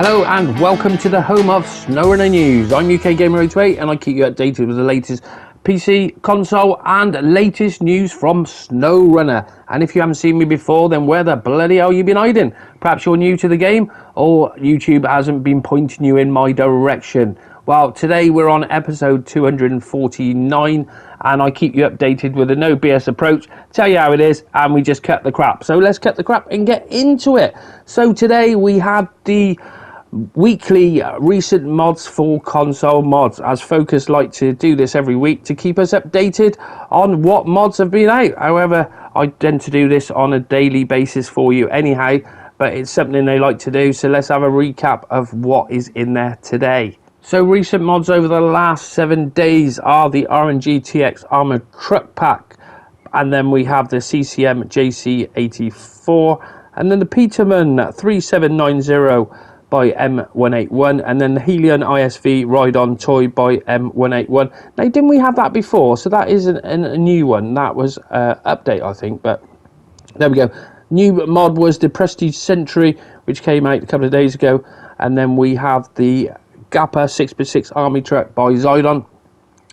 Hello and welcome to the home of Snowrunner News. I'm UK Gamer 88 and I keep you updated with the latest PC, console and latest news from Snowrunner. And if you haven't seen me before, then where the bloody hell you been hiding? Perhaps you're new to the game or YouTube hasn't been pointing you in my direction. Well, today we're on episode 249 and I keep you updated with a no BS approach, tell you how it is, and we just cut the crap. So let's cut the crap and get into it. So today we had the weekly recent mods for console mods, as Focus like to do this every week to keep us updated on what mods have been out. However, I tend to do this on a daily basis for you anyhow, but it's something they like to do, so let's have a recap of what is in there today. So recent mods over the last 7 days are the RNG TX Armored Truck Pack, and then we have the CCM JC84, and then the Peterman 3790 by M181, and then the Helion ISV Ride-On Toy by M181. Now, didn't we have that before? So that is a new one. That was update, I think, but there we go. New mod was the Prestige Sentry, which came out a couple of days ago, and then we have the Gappa 6x6 Army Truck by Zidon,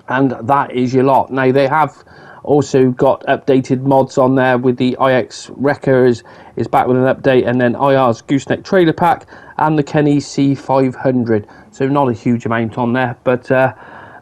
and that is your lot. Now, they have also got updated mods on there with the IX Wrecker is back with an update, and then IR's Gooseneck Trailer Pack and the Kenny C500. So not a huge amount on there, but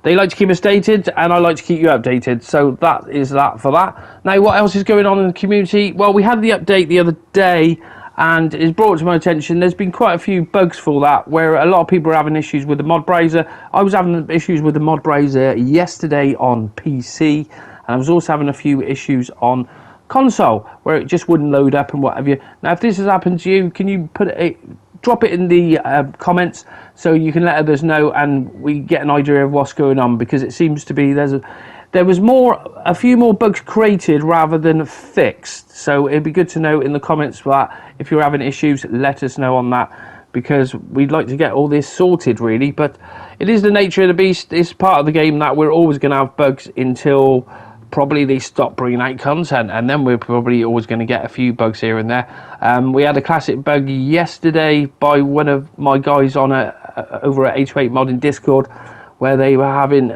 they like to keep us updated and I like to keep you updated. So that is that for that. Now, what else is going on in the community? Well, we had the update the other day and it's brought to my attention there's been quite a few bugs for that, where a lot of people are having issues with the mod browser. I was having issues with the mod browser yesterday on PC, and I was also having a few issues on console where it just wouldn't load up and what have you. Now, if this has happened to you, can you drop it in the comments so you can let others know and we get an idea of what's going on, because it seems to be there was a few more bugs created rather than fixed. So it'd be good to know in the comments that if you're having issues, let us know on that, because we'd like to get all this sorted really. But it is the nature of the beast. It's part of the game that we're always going to have bugs until probably they stop bringing out content, and then we're probably always going to get a few bugs here and there. We had a classic bug yesterday by one of my guys on over at 88 Modding Discord, where they were having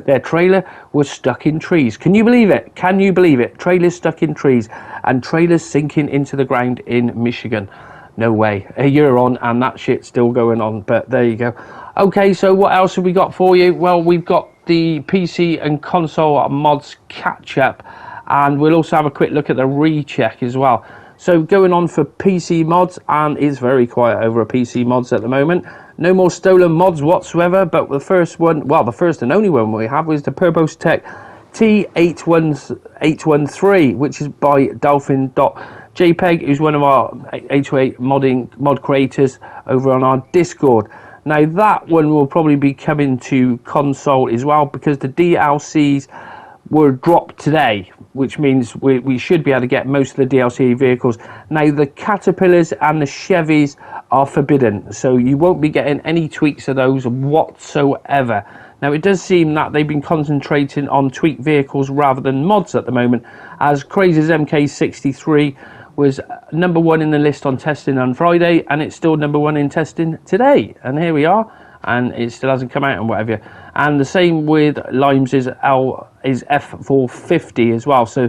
their trailer was stuck in trees. Can you believe it? Can you believe it? Trailers stuck in trees and trailers sinking into the ground in Michigan. No way. A year on and that shit's still going on, but there you go. Okay, so what else have we got for you? Well, we've got the PC and console mods catch up, and we'll also have a quick look at the recheck as well. So going on for PC mods, and it's very quiet over at PC mods at the moment. No more stolen mods whatsoever, but the first one, well, the first and only one we have was the Purbos Tech T813, which is by Dolphin.jpg, who's one of our 88 mod creators over on our Discord. Now, that one will probably be coming to console as well, because the DLCs were dropped today, which means we should be able to get most of the DLC vehicles. Now, the Caterpillars and the Chevys are forbidden, so you won't be getting any tweaks of those whatsoever. Now, it does seem that they've been concentrating on tweaked vehicles rather than mods at the moment, as Crazy's MK63 was number 1 in the list on testing on Friday, and it's still number 1 in testing today, and here we are, and it still hasn't come out and whatever. And the same with Limes is F450 as well. So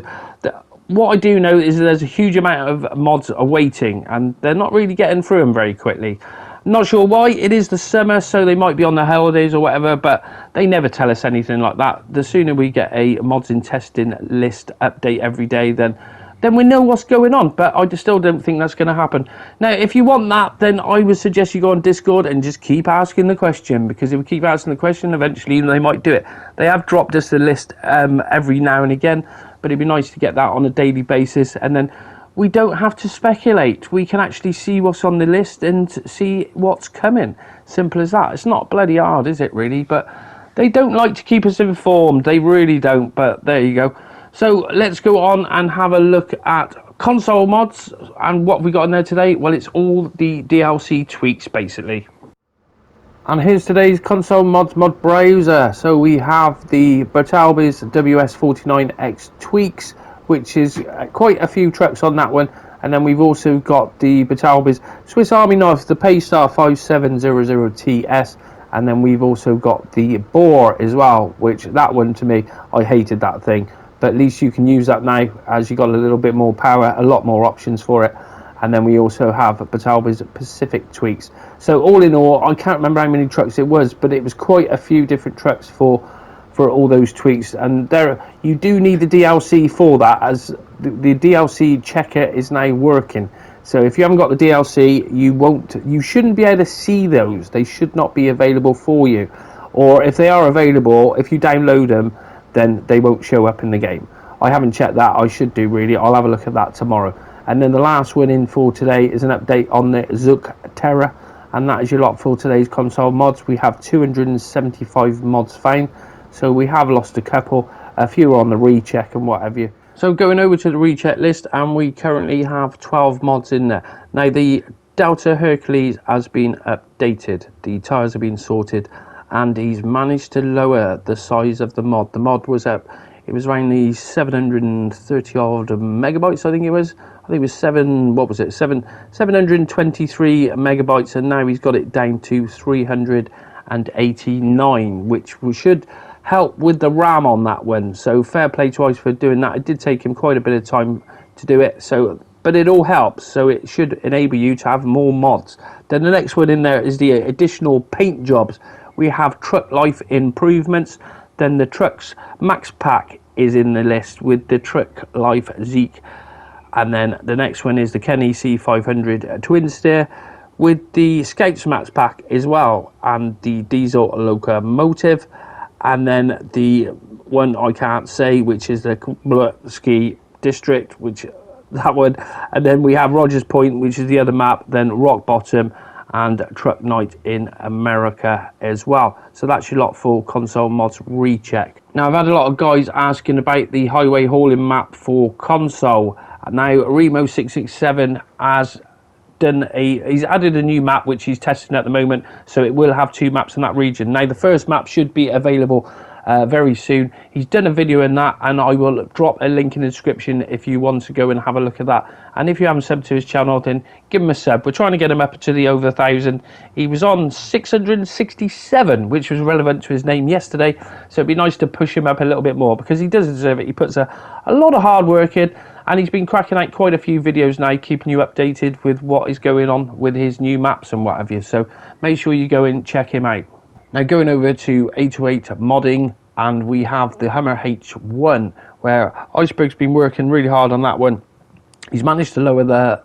what I do know is there's a huge amount of mods awaiting, and they're not really getting through them very quickly. Not sure why. It is the summer, so they might be on the holidays or whatever, but they never tell us anything like that. The sooner we get a mods in testing list update every day, then we know what's going on, but I still don't think that's going to happen. Now, if you want that, then I would suggest you go on Discord and just keep asking the question, because if we keep asking the question, eventually they might do it. They have dropped us the list every now and again, but it'd be nice to get that on a daily basis, and then we don't have to speculate. We can actually see what's on the list and see what's coming. Simple as that. It's not bloody hard, is it, really? But they don't like to keep us informed. They really don't, but there you go. So let's go on and have a look at console mods, and what we got in there today. Well, it's all the DLC tweaks basically. And here's today's console mods mod browser. So we have the Bertalbi's WS49X tweaks, which is quite a few trucks on that one, And then we've also got the Batalbi's Swiss Army knife, the Paystar 5700TS. And then we've also got the Boar as well, which that one to me, I hated that thing. But at least you can use that now as you got a little bit more power, a lot more options for it. And then we also have Batalbi's Pacific tweaks. So all in all, I can't remember how many trucks it was, but it was quite a few different trucks for all those tweaks. And there, you do need the DLC for that, as the DLC checker is now working. So if you haven't got the DLC, you shouldn't be able to see those. They should not be available for you. Or if they are available, if you download them, then they won't show up in the game. I haven't checked that. I should do, really. I'll have a look at that tomorrow. And then the last one in for today is an update on the Zook Terra, and that is your lot for today's console mods. We have 275 mods found, so we have lost a few on the recheck and what have you. So going over to the recheck list, and we currently have 12 mods in there. Now the Delta Hercules has been updated, the tyres have been sorted, and he's managed to lower the size of the mod. The mod was up, it was around the 730 odd megabytes, I think it was. I think it was 723 megabytes, and now he's got it down to 389, which should help with the RAM on that one. So fair play to us for doing that. It did take him quite a bit of time to do it, but it all helps, so it should enable you to have more mods. Then the next one in there is the additional paint jobs. We have truck life improvements. Then the trucks max pack is in the list with the truck life Zeke. And then the next one is the Kenny C500 twin steer with the Scouts max pack as well, and the diesel locomotive. And then the one I can't say, which is the Ski District, that one. And then we have Rogers Point, which is the other map, then Rock Bottom and Truck Night in America as well. So that's your lot for console mods recheck. Now I've had a lot of guys asking about the highway hauling map for console. Now Remoh667 has he's added a new map which he's testing at the moment, so it will have 2 maps in that region. Now the first map should be available very soon. He's done a video in that, and I will drop a link in the description if you want to go and have a look at that. And if you haven't subbed to his channel, then give him a sub. We're trying to get him up to the over 1,000. He was on 667, which was relevant to his name yesterday, so it'd be nice to push him up a little bit more, because he does deserve it. He puts a lot of hard work in, and he's been cracking out quite a few videos now, keeping you updated with what is going on with his new maps and what have you. So make sure you go and check him out. Now going over to 808 modding, and we have the Hummer H1, where Iceberg's been working really hard on that one. He's managed to lower the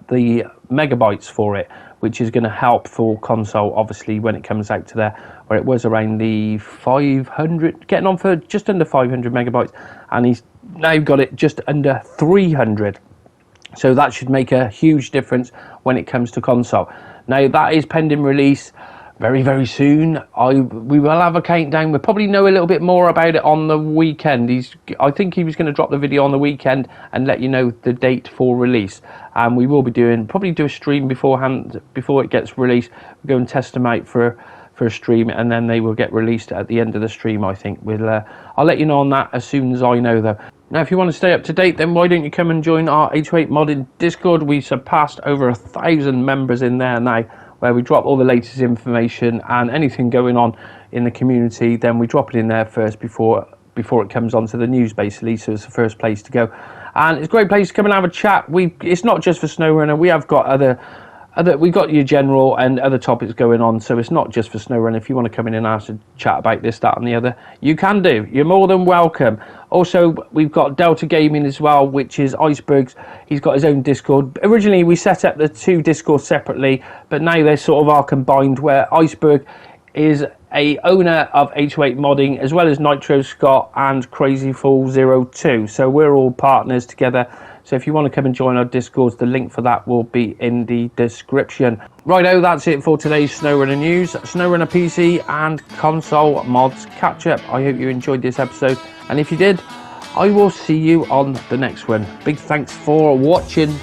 megabytes for it, which is going to help for console, obviously, when it comes out to there, where it was around the 500, getting on for just under 500 megabytes, and he's now got it just under 300. So that should make a huge difference when it comes to console. Now that is pending release very, very soon. We will have a countdown. We'll probably know a little bit more about it on the weekend. I think he was going to drop the video on the weekend and let you know the date for release. And we will be probably do a stream beforehand, before it gets released. We'll go and test them out for a stream, and then they will get released at the end of the stream, I think. I'll let you know on that as soon as I know, though. Now, if you want to stay up to date, then why don't you come and join our 808 modding Discord? We surpassed over 1,000 members in there now, where we drop all the latest information and anything going on in the community. Then we drop it in there first before it comes onto the news, basically. So it's the first place to go, and it's a great place to come and have a chat. It's not just for Snowrunner. We have got we got your general and other topics going on, so it's not just for Snowrunner. If you want to come in and ask to chat about this, that and the other, you can do. You're more than welcome. Also, we've got Delta Gaming as well, which is Iceberg's. He's got his own Discord. Originally we set up the 2 Discords separately, but now they sort of are combined, where Iceberg is a owner of 808 modding, as well as Nitro Scott and Crazy Fool 02. So we're all partners together. So if you want to come and join our Discords, the link for that will be in the description. Righto, that's it for today's Snowrunner news, Snowrunner PC and console mods catch up. I hope you enjoyed this episode, and if you did, I will see you on the next one. Big thanks for watching.